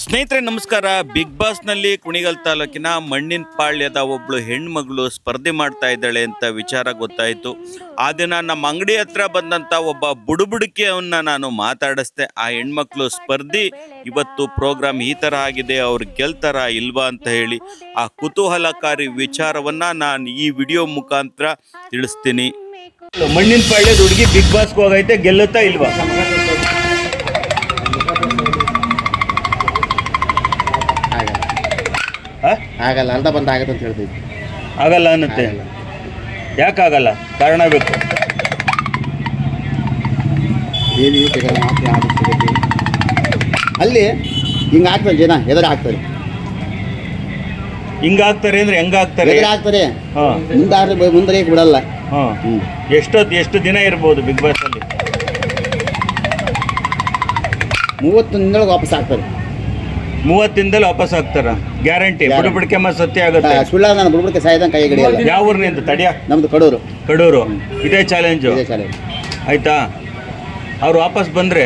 ಸ್ನೇಹಿತರೆ ನಮಸ್ಕಾರ. ಬಿಗ್ ಬಾಸ್ನಲ್ಲಿ ಕುಣಿಗಲ್ ತಾಲೂಕಿನ ಮಣ್ಣಿನ ಪಾಳ್ಯದ ಒಬ್ಳು ಹೆಣ್ಮಗಳು ಸ್ಪರ್ಧೆ ಮಾಡ್ತಾ ಇದ್ದಾಳೆ ಅಂತ ವಿಚಾರ ಗೊತ್ತಾಯಿತು. ಆ ದಿನ ನಮ್ಮ ಅಂಗಡಿ ಹತ್ರ ಬಂದಂಥ ಒಬ್ಬ ಬುಡುಬುಡಿಕೆಯನ್ನ ನಾನು ಮಾತಾಡಿಸ್ದೆ. ಆ ಹೆಣ್ಮಕ್ಳು ಸ್ಪರ್ಧಿ ಇವತ್ತು ಪ್ರೋಗ್ರಾಮ್ ಈ ಥರ ಆಗಿದೆ, ಅವ್ರು ಗೆಲ್ತಾರ ಇಲ್ವಾ ಅಂತ ಹೇಳಿ ಆ ಕುತೂಹಲಕಾರಿ ವಿಚಾರವನ್ನು ನಾನು ಈ ವಿಡಿಯೋ ಮುಖಾಂತರ ತಿಳಿಸ್ತೀನಿ. ಮಣ್ಣಿನ ಪಾಳ್ಯದ ಹುಡುಗಿ ಬಿಗ್ ಬಾಸ್ಗೆ ಹೋಗೈತೆ, ಗೆಲ್ಲುತ್ತಾ ಇಲ್ವಾ? ಆಗಲ್ಲ ಅರ್ಧ ಬಂದ ಆಗತ್ತೆ ಅಂತ ಹೇಳ್ತೀವಿ. ಆಗಲ್ಲ ಅನ್ನತ್ತೆ. ಯಾಕಾಗಲ್ಲ? ಕಾರಣ ಬೇಕು. ಅಲ್ಲಿ ಹಿಂಗೆ ಆಗ್ತಾರೆ, ಜನ ಎದುರು ಆಗ್ತಾರೆ. ಹಿಂಗಾಗ್ತಾರೆ ಅಂದ್ರೆ ಹೆಂಗಾಗ್ತಾರೆ? ಎದುರು ಆಗ್ತಾರೆ. ಹಾಂ, ಮುಂದೆ ಬಿಡಲ್ಲ. ಹಾಂ, ಎಷ್ಟು ದಿನ ಇರ್ಬೋದು ಬಿಗ್ ಬಾಸ್ ಅಲ್ಲಿ? 30 ದಿನದೊಳಗೆ ವಾಪಸ್ ಆಗ್ತಾರೆ. 30 ದಿನದಲ್ಲಿ ವಾಪಸ್ ಆಗ್ತಾರ? ಗ್ಯಾರಂಟಿ? ಬುಡುಬುಡಿಕೆ ಸತ್ಯ ಆಗುತ್ತೆ? ಸುಳ್ಳ ನಾನು ಬುಡುಬುಡಿಕೆ ಸಾಯ್ದಂಗೆ ಕೈ ಗಡಿಯಲ್ಲ. ಯಾವ ಊರಿನಿಂದ? ತಡಿಯ, ನಮ್ದು ಕಡೂರು. ಇದೇ ಚಾಲೆಂಜು. ಆಯ್ತಾ? ಅವ್ರು ವಾಪಸ್ ಬಂದ್ರೆ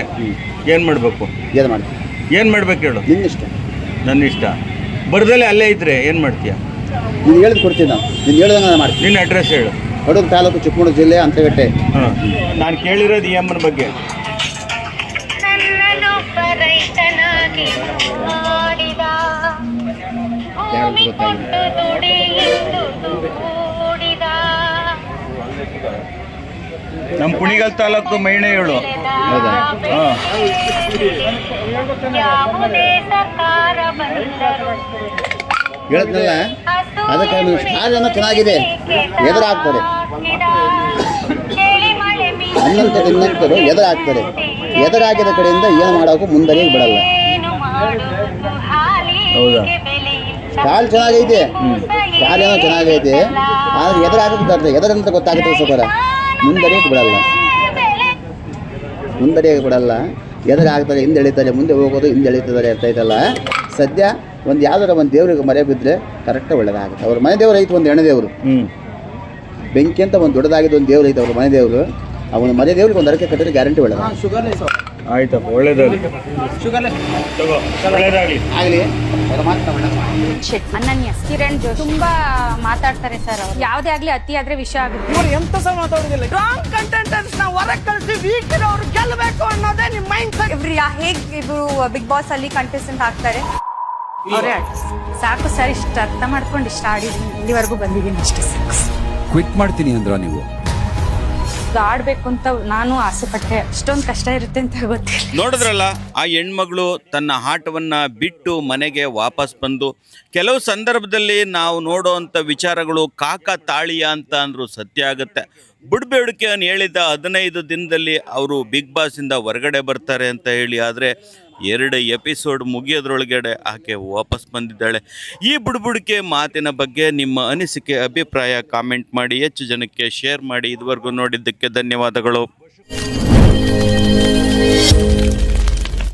ಏನು ಮಾಡಬೇಕು? ಏನು ಮಾಡ್ಬೇಕು ಹೇಳು? ನಿನ್ನಿಷ್ಟ. ನನ್ನ ಇಷ್ಟ. ಬರ್ದಲ್ಲೇ ಅಲ್ಲೇ ಇದ್ರೆ ಏನು ಮಾಡ್ತೀಯ? ನೀನು ಹೇಳಿದ್ ಕೊಡ್ತೀನಿ. ನೀನು ಹೇಳ್ದಂಗೆ ನಾನು ಮಾಡ್ತೀನಿ. ನಿನ್ನ ಅಡ್ರೆಸ್ ಹೇಳು. ಕಡೂರು ತಾಲೂಕು, ಚಿಕ್ಕಮಗಳೂರು ಜಿಲ್ಲೆ, ಅಂತಗಟ್ಟೆ. ಹಾಂ, ನಾನು ಕೇಳಿರೋದು ಈ ಅಮ್ಮನ ಬಗ್ಗೆ. ನಮ್ಮ ಕುಣಿಗಲ್ ತಾಲೂಕು ಮಹಿಳೆ ಹೇಳು. ಹೌದಾ? ಹಾಂ, ಹೇಳಿದ್ನಲ್ಲ, ಅದಕ್ಕೆ ಸ್ಟಾರ್ ಏನೋ ಚೆನ್ನಾಗಿದೆ, ಎದುರಾಗ್ತಾರೆ. ಇನ್ನಂತರು ಎದುರಾಗ್ತಾರೆ. ಎದುರಾಗಿದ ಕಡೆಯಿಂದ ಏನು ಮಾಡೋಕ್ಕೂ ಮುಂದೆ ಬಿಡಲ್ಲ. ಹೌದಾ? ಸ್ಟಾಲ್ ಚೆನ್ನಾಗೈತೆ, ಸ್ಟಾಲ್ ಏನೋ ಚೆನ್ನಾಗೈತೆ, ಆದರೆ ಎದುರಾಗುತ್ತೆ. ಎದರಂತ ಗೊತ್ತಾಗುತ್ತೆ ಸೋದರ. ಮುಂದರಿಯಕ್ಕೆ ಬಿಡಲ್ಲ. ಎದುರಾಗ್ತಾರೆ, ಹಿಂದೆ ಎಳಿತಾರೆ, ಮುಂದೆ ಹೋಗೋದು ಹಿಂದೆ ಎಳಿತಿದ್ದಾರೆ. ಇರ್ತೈತಲ್ಲ, ಸದ್ಯ ಒಂದು ಯಾವ್ದಾರ ಒಂದು ದೇವ್ರಿಗೆ ಮರೆ ಬಿದ್ದರೆ ಕರೆಕ್ಟಾಗಿ ಒಳ್ಳೆಯದಾಗುತ್ತೆ. ಅವ್ರ ಮನೆ ದೇವ್ರು ಐತೆ, ಒಂದು ಹೆಣ್ಣು ದೇವರು. ಬೆಂಕಿ ಅಂತ ಒಂದು ದೊಡ್ಡದಾಗಿದ್ದು ಒಂದು ದೇವ್ರು ಐತೆ ಅವ್ರ ಮನೆ ದೇವರು. ಅವನ ಮನೆ ದೇವ್ರಿಗೆ ಒಂದು ಅರಕೆ ಕಟ್ಟಿದ್ರೆ ಗ್ಯಾರಂಟಿ ಒಳ್ಳೆಯದು. ಆಯ್ತಪ್ಪ, ಒಳ್ಳೇದಾಗಲಿ. ಆಗಲಿ. ಅನನ್ಯ, ಕಿರಣ್ ಜೋಶಿ ತುಂಬಾ ಮಾತಾಡ್ತಾರೆ ಸರ್. ಅವ್ರು ಯಾವುದೇ ಆಗ್ಲಿ ಅತಿ ಆದ್ರೆ ವಿಷಯ ಆಗುತ್ತೆ. ಇವ್ರು ಎಂತ ಸಹ ಮಾತಾಡೋದಿಲ್ಲ. ರಾಂಗ್ ಕಂಟೆಂಟರ್ಸ್ ನ ಹೊರಗೆ ಕಳಿಸಿ ವೀಕ್ ಇರೋರು ಗೆಲ್ಲಬೇಕು ಅನ್ನೋದೇ ನಿಮ್ಮ ಮೈಂಡ್ ಸೆಟ್. ಇವ್ರು ಹೇಗ್ ಇವ್ರು ಬಿಗ್ ಬಾಸ್ ಅಲ್ಲಿ ಕಂಟೆಸ್ಟೆಂಟ್ ಆಗ್ತಾರೆ ಅವರೇ. ಸಾಕು ಸರ್, ಇಷ್ಟ ಅರ್ಥ ಮಾಡ್ಕೊಂಡು ಇಷ್ಟ ಆಡಿದೀನಿ, ಇಲ್ಲಿವರೆಗೂ ಬಂದಿದ್ದೀನಿ ಅಷ್ಟೇ. ಕ್ವಿಟ್ ಮಾಡ್ತೀನಿ ಅಂದ್ರ ನೀವು? ಆಡ್ಬೇಕು ಅಂತ ನಾನು ಆಸೆ ಪಟ್ಟೆ. ಅಷ್ಟೊಂದು ಕಷ್ಟ ಇರುತ್ತೆ ಅಂತ ಗೊತ್ತಿಲ್ಲ. ನೋಡಿದ್ರಲ್ಲ, ಆ ಹೆಣ್ಮಗಳು ತನ್ನ ಆಟವನ್ನ ಬಿಟ್ಟು ಮನೆಗೆ ವಾಪಸ್ ಬಂದು, ಕೆಲವು ಸಂದರ್ಭದಲ್ಲಿ ನಾವು ನೋಡೋವಂಥ ವಿಚಾರಗಳು ಕಾಕ ತಾಳಿಯ ಅಂತ ಅಂದ್ರು ಸತ್ಯ ಆಗುತ್ತೆ. ಬುಡ್ಬೇಡಿಕೆ ಅನ್ನು ಹೇಳಿದ 15 ದಿನದಲ್ಲಿ ಅವರು ಬಿಗ್ ಬಾಸಿಂದ ಹೊರಗಡೆ ಬರ್ತಾರೆ ಅಂತ ಹೇಳಿ, ಆದರೆ 2 ಎಪಿಸೋಡ್ ಮುಗಿಯೋದ್ರೊಳಗಡೆ ಆಕೆ ವಾಪಸ್ ಬಂದಿದ್ದಾಳೆ. ಈ ಬುಡ್ಬುಡಿಕೆ ಮಾತಿನ ಬಗ್ಗೆ ನಿಮ್ಮ ಅನಿಸಿಕೆ, ಅಭಿಪ್ರಾಯ ಕಾಮೆಂಟ್ ಮಾಡಿ, ಹೆಚ್ಚು ಜನಕ್ಕೆ ಶೇರ್ ಮಾಡಿ. ಇದುವರೆಗೂ ನೋಡಿದ್ದಕ್ಕೆ ಧನ್ಯವಾದಗಳು.